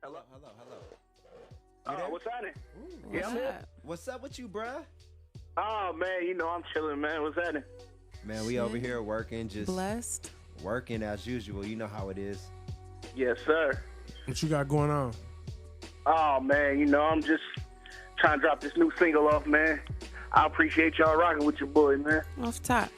Hello. What's happening? What's up with you, bruh? Oh, man, I'm chilling, man. What's happening? Man, we over here working, just blessed. Working as usual. You know how it is. Yes, sir. What you got going on? Oh, man, I'm just trying to drop this new single off, man. I appreciate y'all rocking with your boy, man. Off top.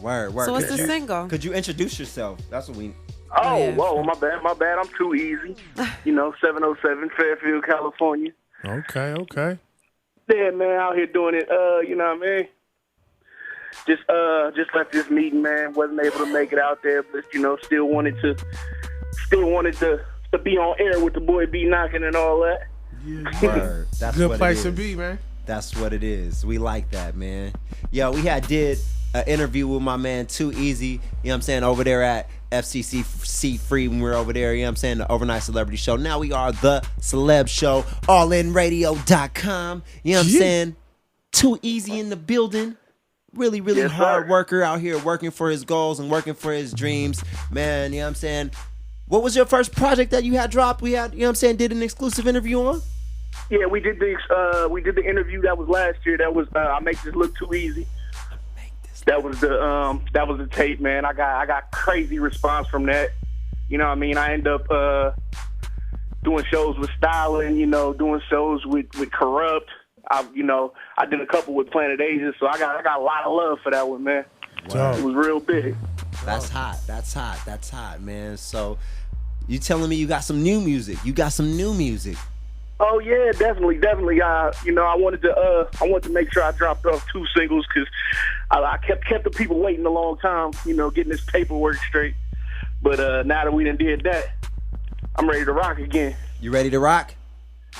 Word. So what's the single? Could you introduce yourself? That's what we... Oh, yeah. Whoa, my bad. I'm too easy. 707 Fairfield, California. Okay. Yeah, man, out here doing it. You know what I mean? Just left this meeting, man. Wasn't able to make it out there, but still wanted to be on air with the boy B knocking and all that. Yeah. Word. That's Good what place it is. to be, man. That's what it is. We like that, man. Yo, we did an interview with my man Too Easy, you know what I'm saying, over there at FCC Free when we were over there, you know what I'm saying, the Overnight Celebrity Show. Now we are the Celeb Show, allinradio.com, you know what I'm saying? Too Easy in the building. Really Yes, hard sir. worker out here working for his goals and working for his dreams. Man, you know what I'm saying? What was your first project that you had dropped? We had, you know what I'm saying, did an exclusive interview on? Yeah, we did the interview that was last year. That was I Make This Look Too Easy. That was the tape, man. I got crazy response from that. You know what I mean? I end up doing shows with Styling, doing shows with Corrupt. I did a couple with Planet Asia, so I got a lot of love for that one, man. Wow. It was real big. That's hot, man. So you telling me you got some new music? Oh yeah, definitely. I wanted to make sure I dropped off 2 singles because I kept the people waiting a long time. Getting this paperwork straight. But now that we done did that, I'm ready to rock again. You ready to rock?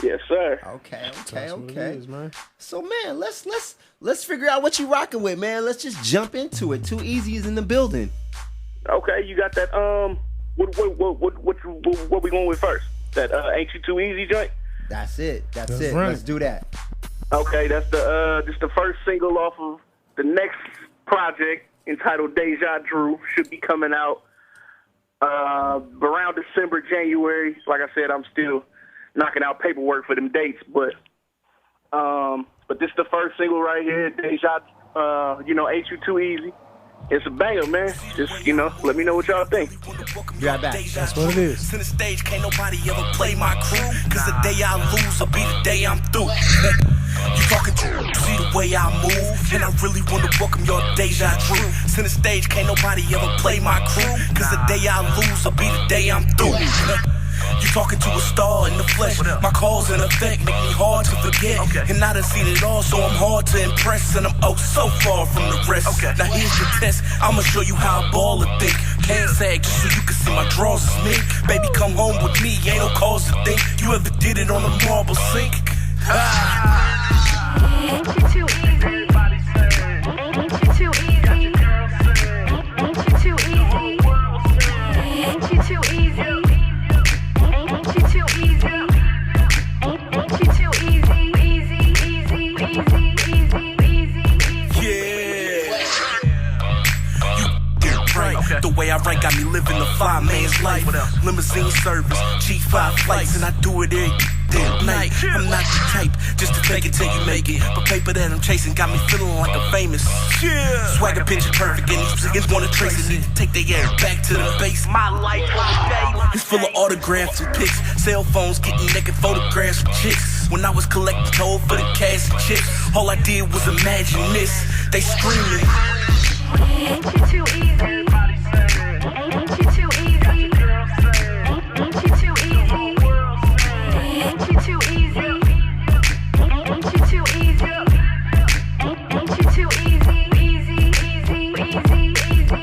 Yes, sir. Okay. That's what it is, man. So man, let's figure out what you rocking with, man. Let's just jump into it. Too Easy is in the building. Okay, you got that. What we going with first? That Ain't You Too Easy joint? That's it. That's right. Let's do that. Okay, that's the first single off of the next project entitled Deja Drew. Should be coming out around December, January. Like I said, I'm still knocking out paperwork for them dates, but this the first single right here, Deja. Ain't You Too Easy. It's a banger, man. Just, let me know what y'all think. Be right back. That's what it is. Center stage, can't nobody ever play my crew. Cause the day I lose will be the day I'm through. You talking to see the way I move. And I really wanna welcome your Deja Drew. Center stage, can't nobody ever play my crew. Cause the day I lose will be the day I'm through. You talking to a star in the flesh. My cause and effect make me hard to forget. And I done seen it all, so I'm hard to impress. And I'm so far from the rest. Now here's the test, I'ma show you how a baller think. Can't sag just so you can see my drawers is mink. Baby, come home with me, ain't no cause to think. You ever did it on a marble sink? Ain't you too easy? Ain't you too easy? Ain't you too easy? Ain't you too easy? Ain't you too easy? Ain't you too easy? Easy. Yeah. You get right. The way I rank got me living the 5 man's life. Limousine service, G5 flights, and I do it every damn night. I'm not the type just to fake it till you make it. But paper that I'm chasing got me feeling like I'm famous. Swagger picture perfect, and these niggas wanna trace it. Need to take their ass back to the base. My life it's full of autographs and pics. Cell phones getting naked photographs of chicks. When I was collecting toll for the cash and chips, all I did was imagine this. They screaming. Ain't you too easy? Ain't you too easy? Ain't you too easy? Ain't you too easy? Ain't you too easy? Ain't you too easy?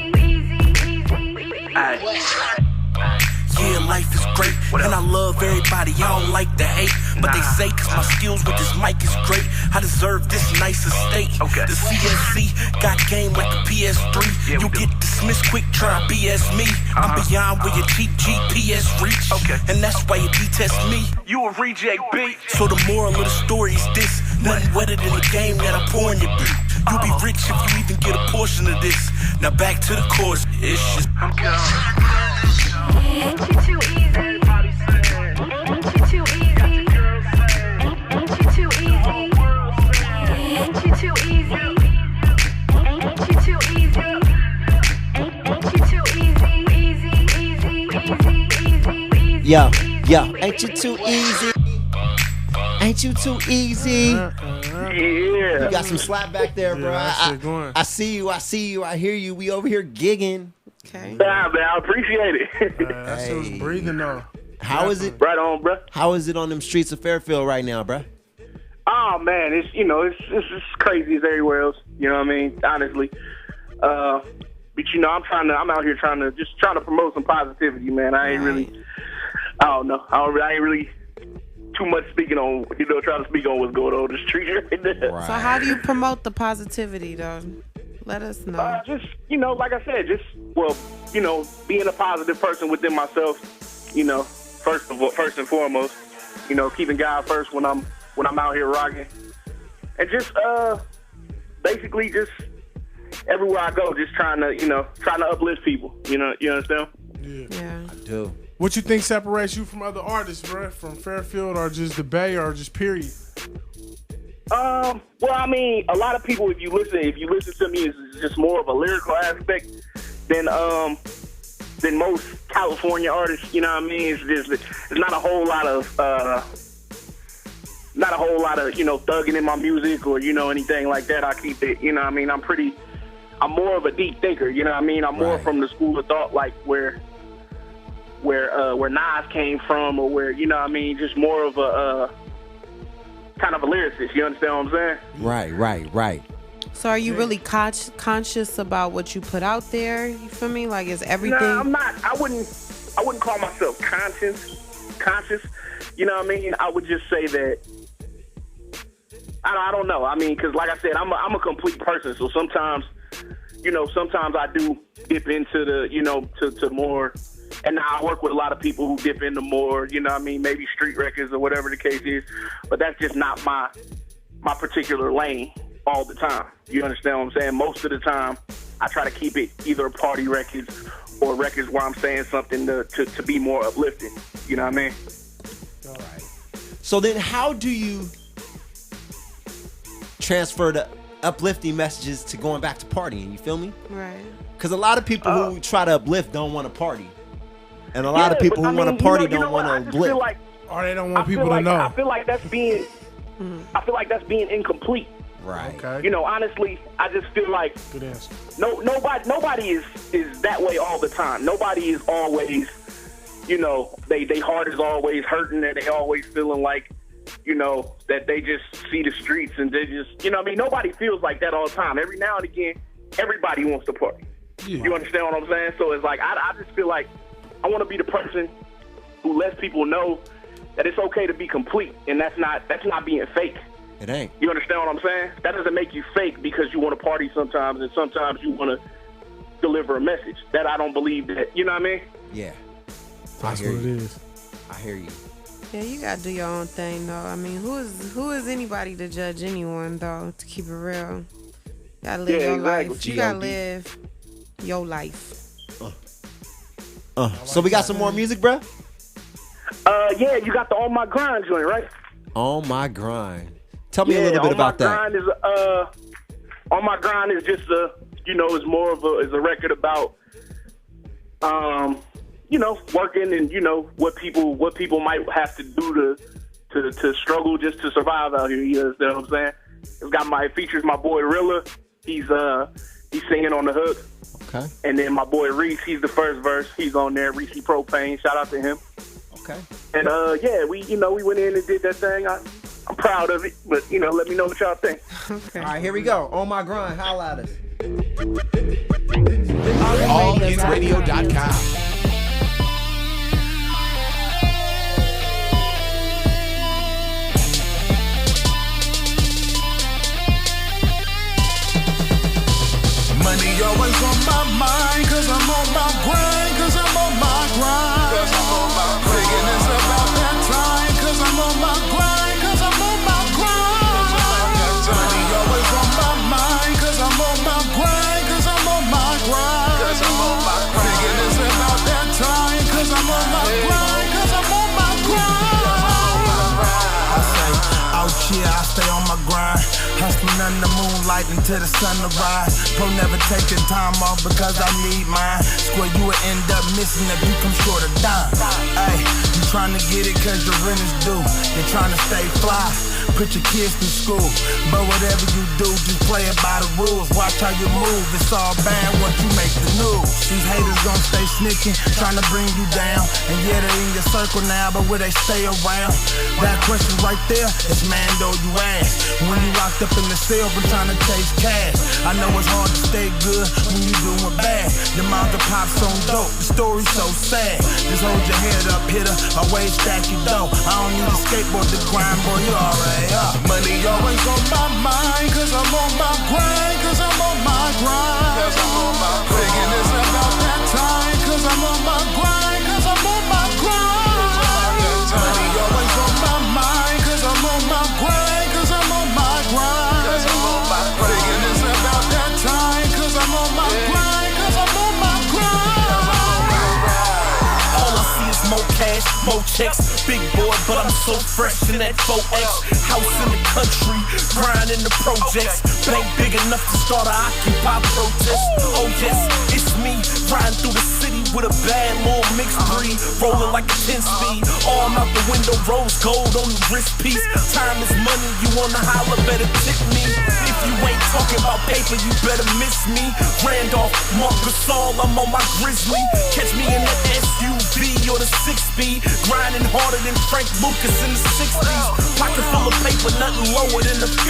Yeah, life is great, and I love everybody, I don't like the hate. But they say cause my skills with this mic is great, I deserve this nice estate. The CSC got game like the PS3. You'll get dismissed quick, try BS me. I'm beyond where your cheap GPS reach, and that's why you detest me. You a reject beat. So the moral of the story is this: nothing wetter than the game that I pour in your beat. You'll be rich if you even get a portion of this. Now back to the course, it's just Ain't you too easy? Ain't you Yo, ain't you too easy? Ain't you too easy? Yeah. You got some slap back there, bro. that shit going. I see you. I hear you. We over here gigging. Okay. Nah, man, I appreciate it. That shit was breathing though. How is it? Right on, bro. How is it on them streets of Fairfield right now, bro? Oh man, it's it's crazy as everywhere else. You know what I mean? Honestly, but I'm out here trying to promote some positivity, man. I ain't really, I don't know, I ain't really too much speaking on, trying to speak on what's going on in the street right now. Right. So how do you promote the positivity, though? Let us know. Just like I said, being a positive person within myself. First and foremost, keeping God first when I'm out here rocking, and just basically just everywhere I go, just trying to uplift people. You understand? Yeah. I do. What you think separates you from other artists, bro? From Fairfield or just the Bay or just period? Well, I mean, a lot of people, if you listen to me, it's just more of a lyrical aspect than most California artists. You know what I mean? It's not a whole lot of thugging in my music or anything like that. I keep it. You know what I mean? I'm more of a deep thinker. You know what I mean? I'm more from the school of thought, like where Nas came from, or where just more of a kind of a lyricist. You understand what I'm saying? Right. So are you really conscious about what you put out there? You feel me? Like, is everything? No, I'm not. I wouldn't call myself conscious. You know what I mean? I would just say that I don't know. I mean, because like I said, I'm a complete person. So sometimes I do dip into the to more. And now I work with a lot of people who dip into more, maybe street records or whatever the case is. But that's just not my particular lane all the time. You understand what I'm saying? Most of the time, I try to keep it either party records or records where I'm saying something to be more uplifting. You know what I mean? All right. So then how do you transfer the uplifting messages to going back to partying? You feel me? Right. Because a lot of people who try to uplift don't want to party. And a lot of people who want to party don't want to uplift. Or they don't want people to know. I feel like that's being incomplete. Right. Okay. Honestly, I just feel like Good answer. nobody is that way all the time. Nobody is always, they heart is always hurting and they always feeling like, that they just see the streets and they just, nobody feels like that all the time. Every now and again, everybody wants to party. Yeah. You understand what I'm saying? So it's like, I just feel like I want to be the person who lets people know that it's okay to be complete, and that's not being fake. It ain't. You understand what I'm saying? That doesn't make you fake because you want to party sometimes, and sometimes you want to deliver a message. That I don't believe that. You know what I mean? Yeah. That's what it is. I hear you. Yeah, you gotta do your own thing, though. I mean, who is anybody to judge anyone, though? To keep it real, you gotta live your life. You gotta live your life. So we got some more music, bruh? Yeah, you got the On My Grind joint, right? On My Grind. Tell me a little bit about that. On My Grind is just is more of a record about working and what people might have to do to struggle just to survive out here. You understand what I'm saying? It features my boy Rilla. He's singing on the hook. Okay. And then my boy Reese, he's the first verse. He's on there. Reese Propane. Shout out to him. Okay. And we went in and did that thing. I'm proud of it, but let me know what y'all think. Okay. All right, here we go. On My Grind. Holla at us. AllInsRadio.com. Money always on my mind, cause I'm on my grind, cause I'm on my grind. Thinking it's about that time, cause I'm on my grind, cause I'm on my grind. Money always on my mind, cause I'm on my grind, cause I'm on my grind. Thinking it's about that time, cause I'm on my grind, cause I'm on my grind. I say, out here I stay on my grind. Hustling under moonlight until the sun arise. Bro, never taking time off because I need mine. Square, you will end up missing if you come short of dime. Ay, you trying to get it cause your rent is due. You're trying to stay fly, put your kids through school. But whatever you do, just play it by the rules. Watch how you move, it's all bad once you make the news. These haters gon' stay snitching, trying to bring you down. And yeah, they in your circle now, but will they stay around? That question right there is Mando, you ask. When you locked up in the cell but trying to chase cash, I know it's hard to stay good when you doing bad. Your mom can pop some dope, the story's so sad. Just hold your head up, hitter, away stack your dough. I don't need a skateboard to grind, boy, you already up. Money always on my mind, cause I'm on my grind, cause I'm on my grind. Cause I'm on my grind. Thinking it's about that time, cause I'm on my grind, cause I'm on my grind. Money always on my mind, cause I'm on my grind, cause I'm on my grind. Cause I'm on my grind. Thinking it's about that time, cause I'm on my grind, cause I'm on my grind. All I see is more cash, more checks. Big boy, but I'm so fresh in that 4X. House in the country, grind in the projects. Bank big enough to start an Occupy protest. Oh yes, it's me, riding through the city with a bad little mixed breed. Rolling like a 10-speed, arm out the window, rose gold on the wrist piece. Time is money, you wanna holler, better tip me. If you ain't talking about paper, you better miss me. Randolph, Mark Gasol, I'm on my Grizzly. Catch me in the SUV or the 6-speed, grinding harder than Frank Lucas in the 60s. Pocket full of paper, nothing lower than the 50.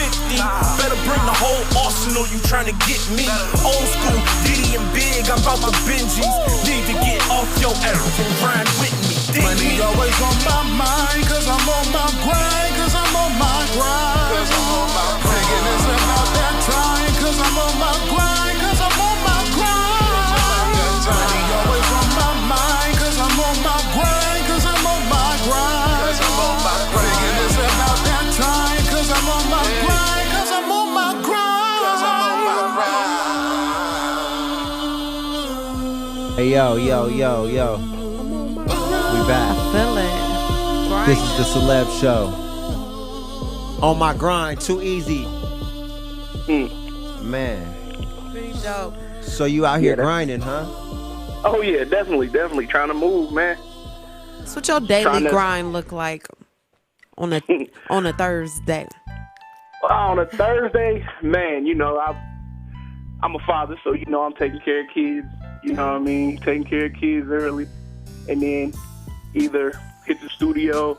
Better bring the whole arsenal, you trying to get me. Old school, Diddy and Big, I'm about my Benjis. Need to get off your ass and grind with me. Money always on my mind, cause I'm on my grind, cause I'm on my grind. Cause I'm on my grind. Thinking it's about that time, cause I'm on my grind, cause I'm on my grind. Money always on my mind, cause I'm on my grind, cause I'm on my grind. Cause I'm on my grind. Thinking it's about that time, cause I'm on my grind, cause I'm on my grind. Cause I'm on my grind. Hey, yo. We back. Feel it. This is the Celeb Show. On my grind, too easy. Man. Pretty dope. So you out here grinding, huh? Oh yeah, definitely trying to move, man. That's what your daily grind look like on a Thursday. On a Thursday, man, you know, I'm a father, so you know I'm taking care of kids. You know what I mean? Taking care of kids early, and then either hit the studio,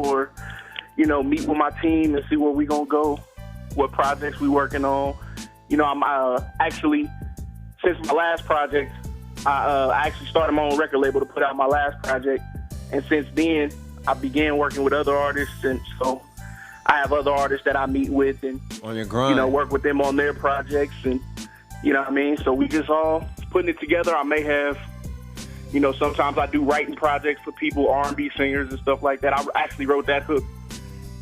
or you know, meet with my team and see where we gonna go, what projects we working on. You know, I'm actually, since my last project, I actually started my own record label to put out my last project, and since then I began working with other artists, and so I have other artists that I meet with and on your grind, you know, work with them on their projects, and you know what I mean. So we just all putting it together. I may have, you know, sometimes I do writing projects for people, R&B singers and stuff like that. I actually wrote that hook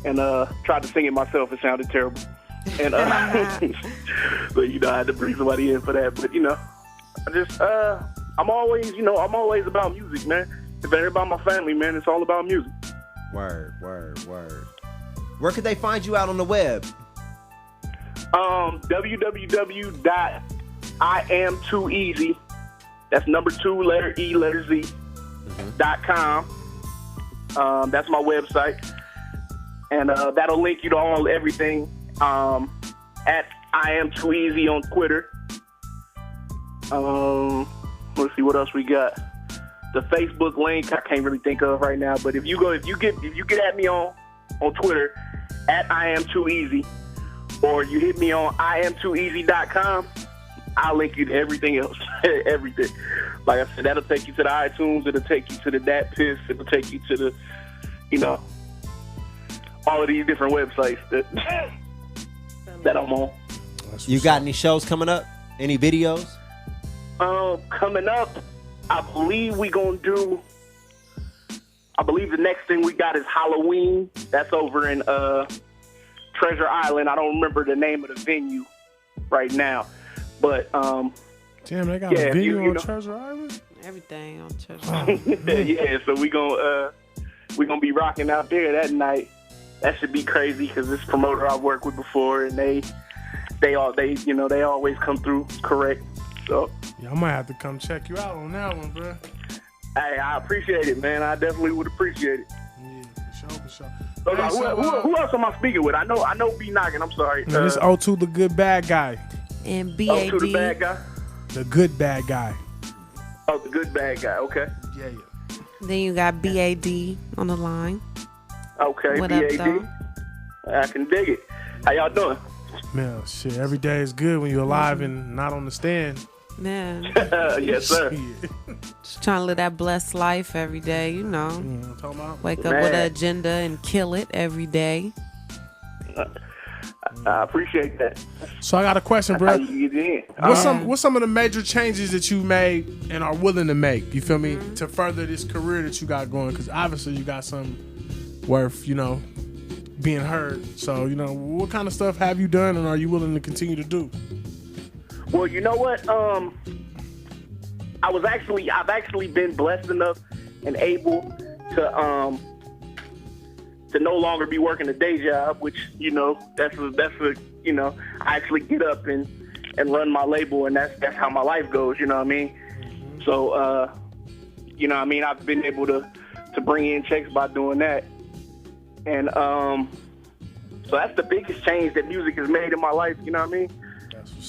and tried to sing it myself. It sounded terrible, and but you know I had to bring somebody in for that. But you know, I just I'm always about music, man. If it ain't about my family, man, it's all about music. Word. Where could they find you out on the web? www.iam2easy. That's number 2, letter E, letter Z. .com. That's my website, and that'll link you to everything. At iam2easy on Twitter. Let's see what else we got. The Facebook link I can't really think of right now, but if you get at me on Twitter at iam2easy, or you hit me on iam2easy.com, I'll link you to everything else. Everything. Like I said, that'll take you to the iTunes, it'll take you to the DatPiff, it'll take you to the, you know, all of these different websites that I'm on. You got any shows coming up? Any videos? Coming up, I believe the next thing we got is Halloween. That's over in Treasure Island. I don't remember the name of the venue right now, but damn, they got a venue on Treasure Island. Everything on Treasure Island. Yeah, so we gonna be rocking out there that night. That should be crazy because this promoter I've worked with before, and they always come through correct. So Yeah, I might have to come check you out on that one, bro. Hey, I appreciate it, man. I definitely would appreciate it. Yeah, for sure. So, Hey, who else am I speaking with? I know B knocking. I'm sorry. Man, this O2 the good bad guy. And BAD. O2 the bad guy. The good bad guy. Oh, the good bad guy. Okay. Yeah. Then you got BAD on the line. Okay. What up, BAD. though? I can dig it. How y'all doing? Man, shit, every day is good when you're alive and not on the stand. Man, Yes, sir. Shit. just trying to live that blessed life every day, you know. You know what I'm talking about? Wake up with an agenda and kill it every day. I appreciate that. So I got a question, bro. How you get in? What's some of the major changes that you made and are willing to make? You feel me? To further this career that you got going, because obviously you got something worth, being heard. So what kind of stuff have you done, and are you willing to continue to do? Well, you know what? I've actually been blessed enough and able to no longer be working a day job, which that's a I actually get up and run my label, and that's how my life goes. You know what I mean? So I've been able to bring in checks by doing that, and so that's the biggest change that music has made in my life. You know what I mean?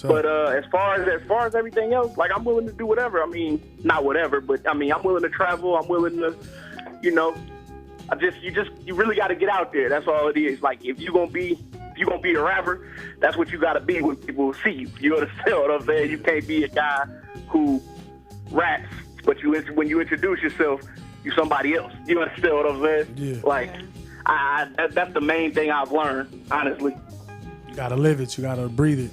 But as far as everything else, like, I'm willing to do whatever. I mean, not whatever, but I'm willing to travel. I'm willing to, you really got to get out there. That's all it is. Like, if you're gonna be a rapper, that's what you got to be when people see you. You understand what I'm saying? You can't be a guy who raps, but when you introduce yourself, you somebody else. You understand what I'm saying? Yeah. Like, that's the main thing I've learned, honestly. You gotta live it. You gotta breathe it.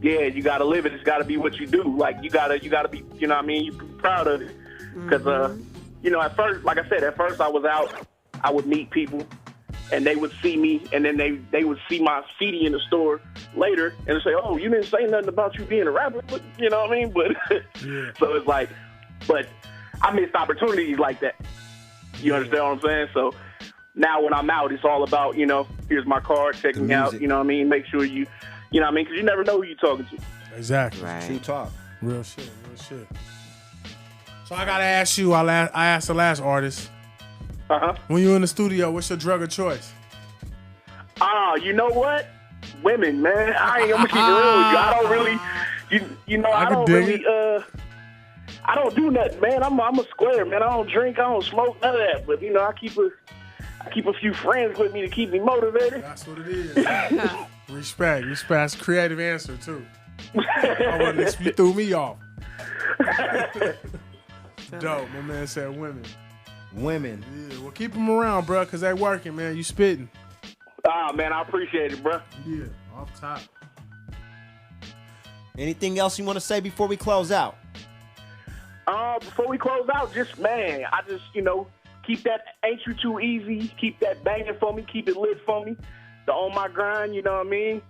Yeah, you gotta live it. It's gotta be what you do. Like, you gotta be, you know what I mean? You be proud of it. Because, at first, like I said, I was out. I would meet people, and they would see me, and then they would see my CD in the store later, and say, "Oh, you didn't say nothing about you being a rapper," but, you know what I mean? But yeah. So it's like, but I missed opportunities like that. You understand what I'm saying? So now when I'm out, it's all about, here's my card, check me out. You know what I mean? Make sure you know what I mean? Because you never know who you're talking to. Exactly. Right. True talk. Real shit. So I gotta ask you. I asked the last artist. When you're in the studio, what's your drug of choice? You know what? Women, man. I'm gonna keep it real with you. I don't really, I don't do nothing, man. I'm a square, man. I don't drink, I don't smoke, none of that. But I keep a few friends with me to keep me motivated. That's what it is. Respect. That's a creative answer too. You threw me off. Dope. My man said women. Women. Yeah, well, keep them around, bro, because they working, man. You spitting. Man, I appreciate it, bro. Yeah, off top. Anything else you want to say before we close out? Before we close out, keep that Ain't You Too Easy, keep that banging for me, keep it lit for me. The On My Grind, you know what I mean?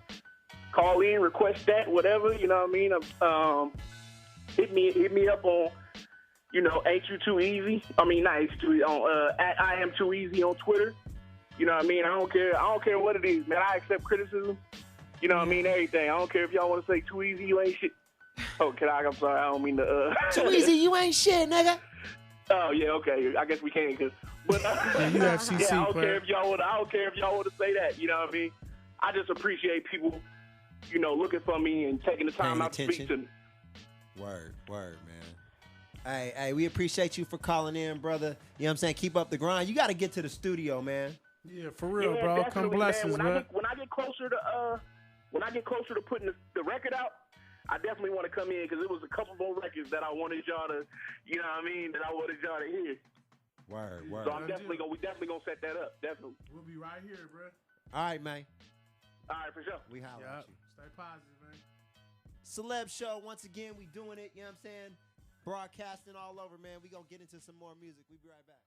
Call in, request that, whatever, you know what I mean? Hit me up on, Ain't You Too Easy. I mean, not Ain't You Too Easy, on at I Am Too Easy on Twitter. You know what I mean? I don't care what it is, man. I accept criticism. You know what I mean? Everything. I don't care if y'all want to say too easy, you ain't shit. Oh, I'm sorry. I don't mean to. Too easy, you ain't shit, nigga. Oh yeah, okay. I guess we can, but you FCC, I don't care if y'all want to say that. You know what I mean? I just appreciate people, looking for me and taking the time out to speak to me. Word, man. Hey, we appreciate you for calling in, brother. You know what I'm saying? Keep up the grind. You got to get to the studio, man. Yeah, for real, Yeah, bro. Come bless us, man. When I get closer to putting the record out, I definitely want to come in, because it was a couple more records that I wanted y'all to, that I wanted y'all to hear. Word. So we definitely gonna set that up. Definitely. We'll be right here, bro. All right, man. All right, for sure. We holler at you. Stay positive, man. Celeb Show, once again, we doing it, you know what I'm saying? Broadcasting all over, man. We gonna get into some more music. We be right back.